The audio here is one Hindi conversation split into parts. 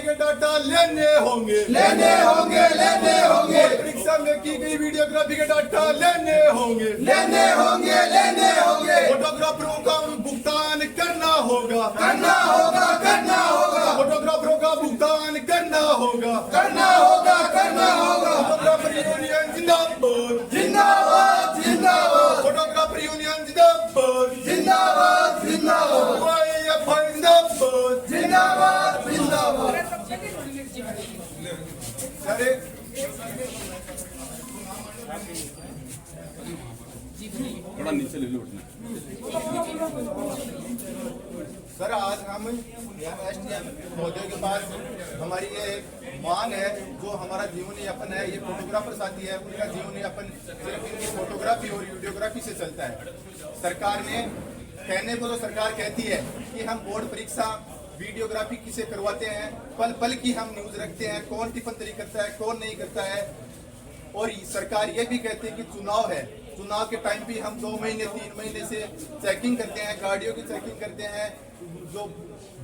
के डाटा लेने होंगे परीक्षा में की गई वीडियोग्राफी के डाटा लेने होंगे फोटोग्राफरों का भुगतान करना होगा फोटोग्राफरों का भुगतान करना होगा फोटोग्राफर यूनियन जिंदाबाद फोटोग्राफर यूनियन जिंदाबाद अरे थोड़ा नीचे ले लो सर, आज हम एसडीएम महोदय के पास हमारी ये एक मांग है, जो हमारा जीवन यापन है, ये फोटोग्राफर साथी है, उनका जीवन यापन सिर्फ इनकी फोटोग्राफी और वीडियोग्राफी से चलता है। सरकार ने कहने को तो सरकार कहती है कि हम बोर्ड परीक्षा वीडियोग्राफी किसे करवाते हैं, पल पल की हम न्यूज रखते हैं, कौन टिप्पणी करता है कौन नहीं करता है। और सरकार ये भी कहती है कि चुनाव है, चुनाव के टाइम भी हम 2 महीने 3 महीने से चेकिंग करते हैं, गाड़ियों की चेकिंग करते हैं, जो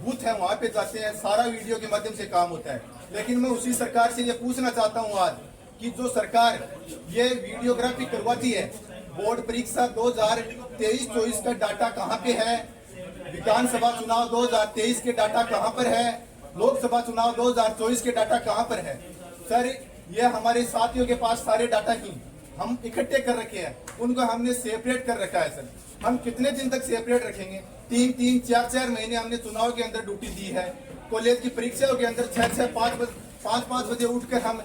बूथ है वहां पे जाते हैं, सारा वीडियो के माध्यम से काम होता है। लेकिन मैं उसी सरकार से ये पूछना चाहता हूँ आज कि जो सरकार ये वीडियोग्राफी करवाती है, बोर्ड परीक्षा 2023-24 का डाटा कहाँ पे है, विधानसभा चुनाव 2023 के डाटा कहाँ पर है, लोकसभा चुनाव 2024 के डाटा कहाँ पर है। सर, ये हमारे साथियों के पास सारे डाटा ही हम इकट्ठे कर रखे हैं, उनको हमने सेपरेट कर रखा है। सर, हम कितने दिन तक सेपरेट रखेंगे? 3-3, 4-4 महीने हमने चुनाव के अंदर ड्यूटी दी है, कॉलेज की परीक्षाओं के अंदर 6-6, 5-5 बजे उठकर हम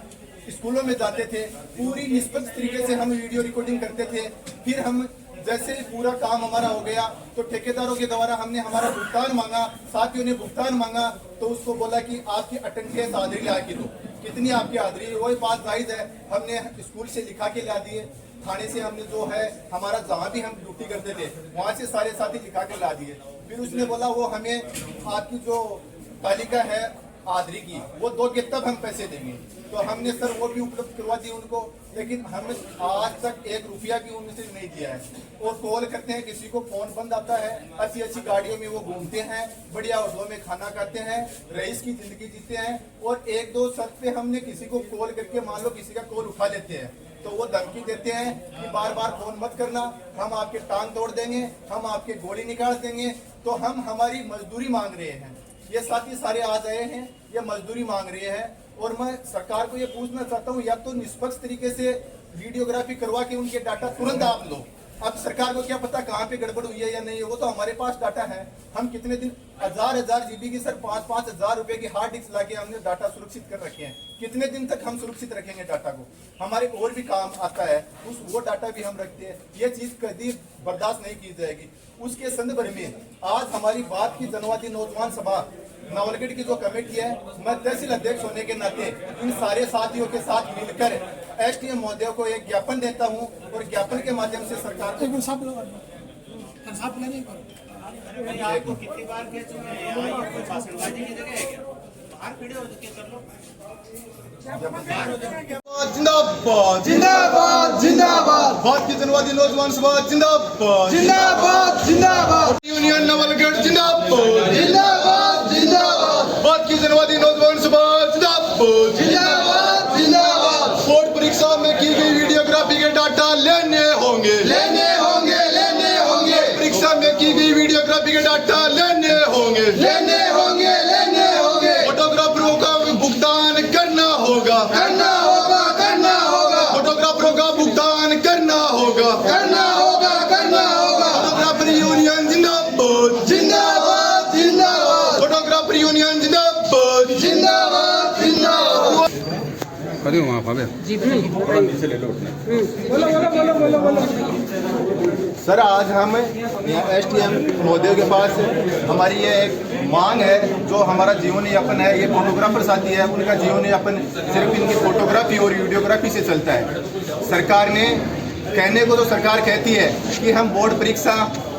स्कूलों में जाते थे, पूरी निष्पक्ष तरीके से हम वीडियो रिकॉर्डिंग करते थे। फिर हम जैसे ही पूरा काम हमारा हो गया तो ठेकेदारों के द्वारा हमने हमारा भुगतान मांगा, साथियों ने भुगतान मांगा, तो उसको बोला कि आपकी अटेंडेंस हाजिरी ला के दो। कितनी आपकी हाजिरी? वही बात जायज है, हमने स्कूल से लिखा के ला दिए, थाने से हमने जो है हमारा जहाँ भी हम ड्यूटी करते थे वहाँ से सारे साथी लिखा के ला दिए। फिर उसने बोला वो हमें आपकी जो तालिका है हाजिरी की वो दोगे तब हम पैसे देंगे। तो हमने सर वो भी उपलब्ध करवा दी उनको, लेकिन हमने आज तक 1 रुपया भी उनसे नहीं दिया है। और कॉल करते हैं, किसी को फोन बंद आता है, अच्छी गाड़ियों में वो घूमते हैं, बढ़िया होटलों में खाना खाते हैं, रईस की जिंदगी जीते हैं। और 1-2 शर्त पे हमने किसी को कॉल करके, मान लो किसी का कॉल उठा लेते हैं तो वो धमकी देते हैं कि बार बार फोन मत करना, हम आपके टांग तोड़ देंगे, हम आपके गोली निकाल देंगे। तो हम हमारी मजदूरी मांग रहे हैं, ये साथी सारे आ गए हैं, ये मजदूरी मांग रहे हैं। और मैं सरकार को ये पूछना चाहता हूँ, या तो निष्पक्ष तरीके से वीडियोग्राफी करवा के उनके डाटा तुरंत आप लो। अब सरकार को क्या पता कहाँ पे गड़बड़ हुई है या नहीं है, वो तो हमारे पास डाटा है। हम कितने दिन 1000 जीबी की सर 5-5 हजार रुपए की हार्ड डिस्क लाके हमने डाटा सुरक्षित कर रखे हैं। कितने दिन तक हम सुरक्षित रखेंगे डाटा को? हमारे और भी काम आता है, वो डाटा भी हम रखते हैं। ये चीज कभी बर्दाश्त नहीं की जाएगी। उसके संदर्भ में आज हमारी बात की जनवादी नौजवान सभा नवलगढ़ की जो कमेटी है, मैं तहसील अध्यक्ष होने के नाते इन सारे साथियों के साथ मिलकर एसडीएम महोदय को एक ज्ञापन देता हूं, और ज्ञापन के माध्यम से सरकार को आपको कितनी बार कह चुके हैं, यहाँ कोई भाषणबाजी की जगह है क्या? बाहर खड़े हो चुके, कर लो। जिंदाबाद भारत की जनवादी नौजवान सभा जिंदाबाद यूनियन नवलगढ़ जिंदाबाद भारत की जनवादी नौजवान सभा जिंदाबाद बोर्ड परीक्षा में की गई वीडियोग्राफी के डाटा लेने होंगे परीक्षा में की गई वीडियोग्राफी के डाटा लेने होंगे फोटोग्राफरों का भुगतान करना होगा फोटोग्राफरों का भुगतान करना होगा फोटोग्राफर यूनियन जिंदाबाद फोटोग्राफर यूनियन जिंदाबाद थोड़ा नीचे ले लो सर, आज हम एसडीएम महोदय के पास हमारी ये एक मांग है, जो हमारा जीवन यापन है, ये फोटोग्राफर साथी है, उनका जीवन यापन सिर्फ इनकी फोटोग्राफी और वीडियोग्राफी से चलता है। सरकार ने कहने को तो सरकार कहती है कि हम बोर्ड परीक्षा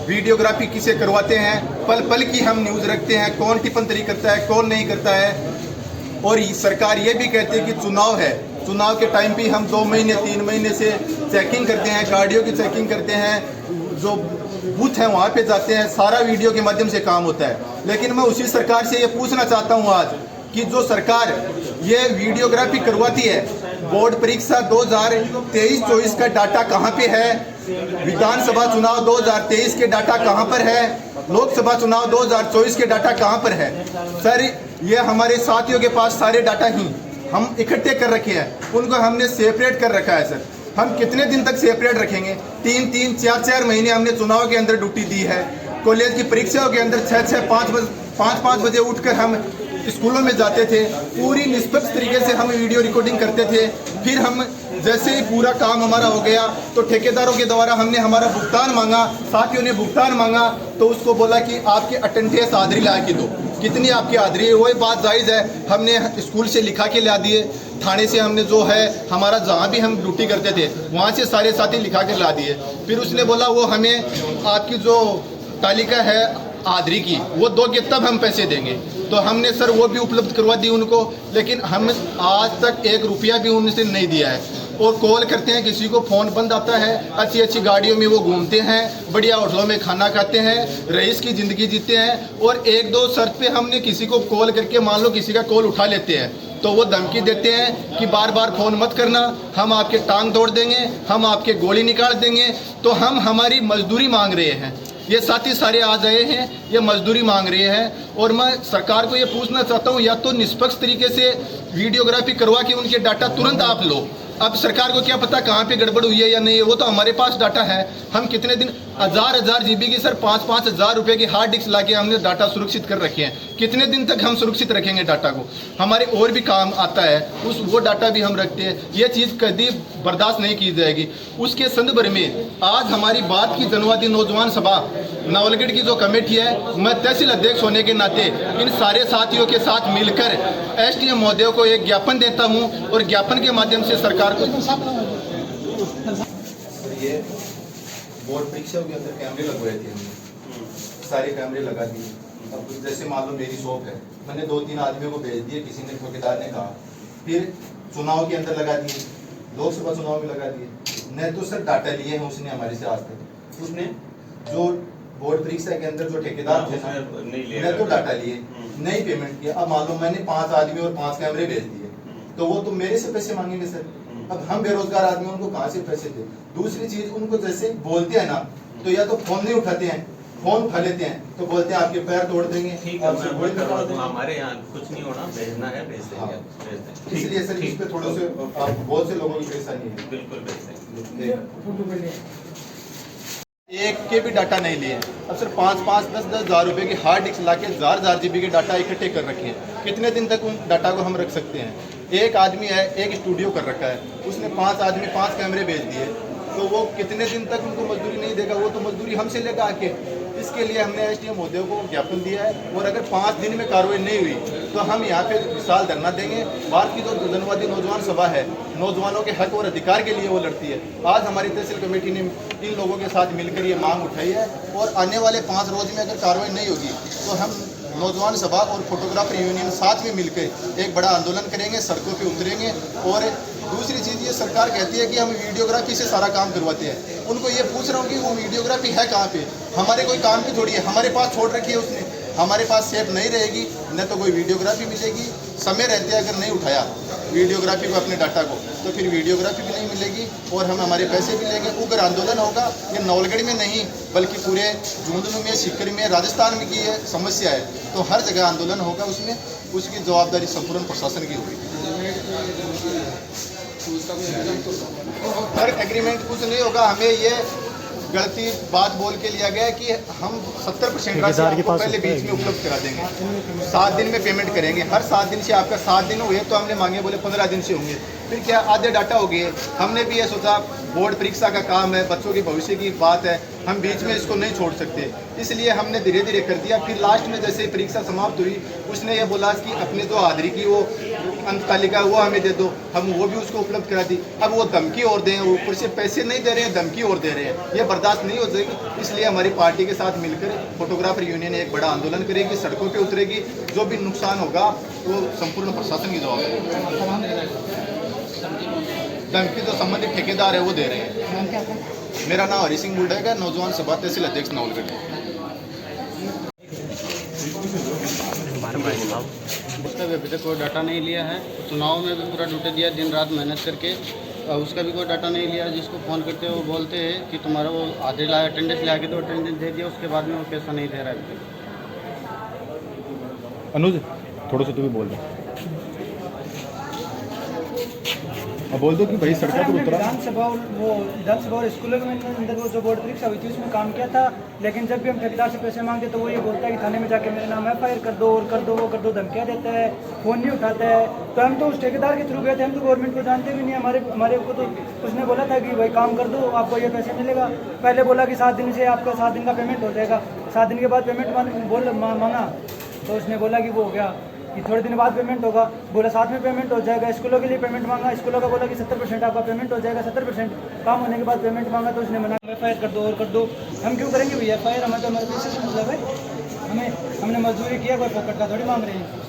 वीडियोग्राफी किसे करवाते हैं, पल पल की हम न्यूज रखते हैं, कौन टिप्पणी करता है कौन नहीं करता है। और सरकार ये भी कहती है कि चुनाव है, चुनाव के टाइम भी हम 2 महीने 3 महीने से चेकिंग करते हैं, गाड़ियों की चेकिंग करते हैं, जो बूथ है वहाँ पे जाते हैं, सारा वीडियो के माध्यम से काम होता है। लेकिन मैं उसी सरकार से ये पूछना चाहता हूँ आज कि जो सरकार ये वीडियोग्राफी करवाती है, बोर्ड परीक्षा 2023-24 का डाटा कहाँ पे है, विधानसभा चुनाव 2023 के डाटा कहाँ पर है, लोकसभा चुनाव 2024 के डाटा कहाँ पर है। सर ये हमारे साथियों के पास सारे डाटा ही हम इकट्ठे कर रखे हैं, उनको हमने सेपरेट कर रखा है। सर हम कितने दिन तक सेपरेट रखेंगे? 3-3, 4-4 महीने हमने चुनाव के अंदर ड्यूटी दी है। कॉलेज की परीक्षाओं के अंदर 6-6, 5-5 बजे उठकर हम स्कूलों में जाते थे, पूरी निष्पक्ष तरीके से हम वीडियो रिकॉर्डिंग करते थे। फिर हम जैसे ही पूरा काम हमारा हो गया तो ठेकेदारों के द्वारा हमने हमारा भुगतान मांगा, साथियों ने भुगतान मांगा तो उसको बोला कि आपके अटेंडेंस हाजिरी ला के दो, कितनी आपकी हाजिरी है। वही बात जायज़ है, हमने स्कूल से लिखा के ला दिए, थाने से हमने जो है हमारा जहाँ भी हम ड्यूटी करते थे वहाँ से सारे साथी लिखा के ला दिए। फिर उसने बोला वो हमें आपकी जो तालिका है हाजिरी की वो दोगे तब हम पैसे देंगे। तो हमने सर वो भी उपलब्ध करवा दी उनको, लेकिन हम आज तक 1 रुपया भी उनसे नहीं दिया है। और कॉल करते हैं, किसी को फ़ोन बंद आता है, अच्छी अच्छी गाड़ियों में वो घूमते हैं, बढ़िया होटलों में खाना खाते हैं, रईस की ज़िंदगी जीते हैं। और 1-2 शर्त पे हमने किसी को कॉल करके, मान लो किसी का कॉल उठा लेते हैं तो वो धमकी देते हैं कि बार बार फ़ोन मत करना, हम आपके टांग तोड़ देंगे, हम आपके गोली निकाल देंगे। तो हम हमारी मजदूरी मांग रहे हैं, ये साथी सारे आ गए हैं, ये मजदूरी मांग रहे हैं। और मैं सरकार को ये पूछना चाहता हूँ, या तो निष्पक्ष तरीके से वीडियोग्राफी करवा के उनके डाटा तुरंत आप लो। अब सरकार को क्या पता कहाँ पे गड़बड़ हुई है या नहीं है, वो तो हमारे पास डाटा है। हम कितने दिन 1000 GB की सर 5-5 हज़ार रुपये की हार्ड डिस्क लाके हमने डाटा सुरक्षित कर रखे हैं। कितने दिन तक हम सुरक्षित रखेंगे डाटा को? हमारे और भी काम आता है, वो डाटा भी हम रखते हैं। ये चीज़ कभी बर्दाश्त नहीं की जाएगी। उसके संदर्भ में आज हमारी बात की जनवादी नौजवान सभा नवलगढ़ की जो कमेटी है, मैं तहसील अध्यक्ष होने के नाते इन सारे साथियों के साथ मिलकर SDM महोदय को एक ज्ञापन देता हूं और ज्ञापन के माध्यम से सरकार को ये बोर्ड परीक्षाओं के अंदर कैमरे लगवाए थे हमने, सारे कैमरे लगा दिए। अब जैसे मान लो मेरी शॉप है, मैंने 2-3 आदमियों को भेज दिए, किसी ने ठेकेदार ने कहा, फिर चुनाव के अंदर लगा दिए, लोकसभा चुनाव में लगा दिए। नहीं तो सर डाटा लिए हैं उसने हमारे से, आज तक उसने जो बोर्ड परीक्षा के अंदर जो ठेकेदार थे ना, नहीं तो डाटा लिए, नहीं पेमेंट किया। अब मान लो मैंने 5 आदमी और 5 कैमरे भेज दिए, तो वो तो मेरे से पैसे मांगेंगे सर। अब हम बेरोजगार आदमी, उनको कहाँ से पैसे दे? दूसरी चीज, उनको जैसे बोलते हैं ना तो या तो फोन नहीं उठाते हैं, फोन उठा लेते हैं तो बोलते हैं आपके पैर तोड़ देंगे। हमारे यहाँ कुछ नहीं होना, भेजना है भेज देंगे, भेज देंगे। इसलिए सर इस पे थोड़े से बहुत से लोगों की परेशानी है। बिल्कुल भेज देंगे। एक के भी डाटा नहीं लिए। अब सर 5-5, 10-10 हज़ार रुपये की हार्ड डिस्क ला के 1000 GB के डाटा इकट्ठे कर रखे हैं। कितने दिन तक उन डाटा को हम रख सकते हैं? एक आदमी है, एक स्टूडियो कर रखा है, उसने 5 आदमी 5 कैमरे भेज दिए, तो वो कितने दिन तक उनको मजदूरी नहीं देगा? वो तो मजदूरी हमसे लेगा आके। इसके लिए हमने SDM महोदय को ज्ञापन दिया है, और अगर 5 दिन में कार्रवाई नहीं हुई तो हम यहाँ पे विशाल धरना देंगे। भारत की जो जनवादी नौजवान सभा है, नौजवानों के हक और अधिकार के लिए वो लड़ती है। आज हमारी तहसील कमेटी ने इन लोगों के साथ मिलकर ये मांग उठाई है, और आने वाले 5 रोज में अगर कार्रवाई नहीं होगी तो हम नौजवान सभा और फोटोग्राफर यूनियन साथ में मिलकर एक बड़ा आंदोलन करेंगे, सड़कों पे उतरेंगे। और दूसरी चीज़, ये सरकार कहती है कि हम वीडियोग्राफी से सारा काम करवाते हैं। उनको ये पूछ रहा हूँ कि वो वीडियोग्राफी है कहाँ पे? हमारे कोई काम की थोड़ी है, हमारे पास छोड़ रखी है उसने। हमारे पास सेफ नहीं रहेगी, न तो कोई वीडियोग्राफी मिलेगी। समय रहते अगर नहीं उठाया वीडियोग्राफी को, अपने डाटा को, तो फिर वीडियोग्राफी भी नहीं मिलेगी और हम हमारे पैसे भी लेंगे। उग्र आंदोलन होगा। ये नवलगढ़ में नहीं बल्कि पूरे झुंझुनू में, सीकर में, राजस्थान में की ये समस्या है, तो हर जगह आंदोलन होगा। उसमें उसकी जवाबदारी संपूर्ण प्रशासन की होगी। हर एग्रीमेंट कुछ नहीं होगा। हमें ये गलती बात बोल के लिया गया है कि हम 70% राशि आपको पहले बीच में उपलब्ध करा देंगे, 7 दिन में पेमेंट करेंगे। हर 7 दिन से आपका 7 दिन हुए तो हमने मांगे, बोले 15 दिन से होंगे। फिर क्या आधे डाटा हो गए। हमने भी ये सोचा बोर्ड परीक्षा का काम है, बच्चों की भविष्य की बात है, हम बीच में इसको नहीं छोड़ सकते, इसलिए हमने धीरे धीरे कर दिया। फिर लास्ट में जैसे परीक्षा समाप्त हुई, उसने ये बोला कि अपने जो हाजिरी की वो अंक तालिका वो हमें दे दो, हम वो भी उसको उपलब्ध करा दी। अब वो धमकी और दें, ऊपर से पैसे नहीं दे रहे हैं, धमकी और दे रहे हैं, ये बर्दाश्त नहीं हो जाएगी। इसलिए हमारी पार्टी के साथ मिलकर फोटोग्राफर यूनियन एक बड़ा आंदोलन करेगी, सड़कों पर उतरेगी। जो भी नुकसान होगा वो संपूर्ण प्रशासन की जवाबदारी। धमकी जो संबंधित ठेकेदार है वो दे रहे हैं। मेरा नाम हरी सिंह बुल्डा है, नौजवान सभा तहसील अध्यक्ष नवलगढ़। का भी अभी तक कोई डाटा नहीं लिया है। चुनाव में भी पूरा ड्यूटी दिया, दिन रात मेहनत करके, उसका भी कोई डाटा नहीं लिया। जिसको फ़ोन करते हैं वो बोलते हैं कि तुम्हारा वो आधे अटेंडेंस ला के तो अटेंडेंस दे दिया, उसके बाद में वो पैसा नहीं दे रहा है अभी तक। अनुज थोड़ा सा तू भी बोल दो, अब बोल दो कि भाई सड़कों पर उतरा। विधानसभा और स्कूलों के अंदर वो जो बोर्ड परीक्षा हुई थी उसमें काम किया था, लेकिन जब भी हम ठेकेदार से पैसे मांगते तो वो ये बोलता है कि थाने में जाके मेरे नाम FIR कर दो और कर दो, वो कर दो, धमकियाँ देता है, फ़ोन नहीं उठाता है। तो हम तो उस ठेकेदार के थ्रू गए थे, हम तो गवर्नमेंट को जानते भी नहीं। हमारे को तो उसने बोला था कि भाई काम कर दो, आपको ये पैसे मिलेगा। पहले बोला कि 7 दिन से आपका 7 दिन का पेमेंट हो जाएगा। 7 दिन के बाद पेमेंट मांगा तो उसने बोला कि वो हो गया कि थोड़े दिन बाद पेमेंट होगा। बोला साथ में पेमेंट हो जाएगा। स्कूलों के लिए पेमेंट मांगा, स्कूलों का बोला कि 70% आपका पेमेंट हो जाएगा। 70% काम होने के बाद पेमेंट मांगा तो उसने मना, FIR कर दो और कर दो। हम क्यों करेंगे भैया FIR? हमें तो हमारे पैसे से मतलब है, हमने मजदूरी किया, कोई पॉकेट का थोड़ी मांग रहे हैं।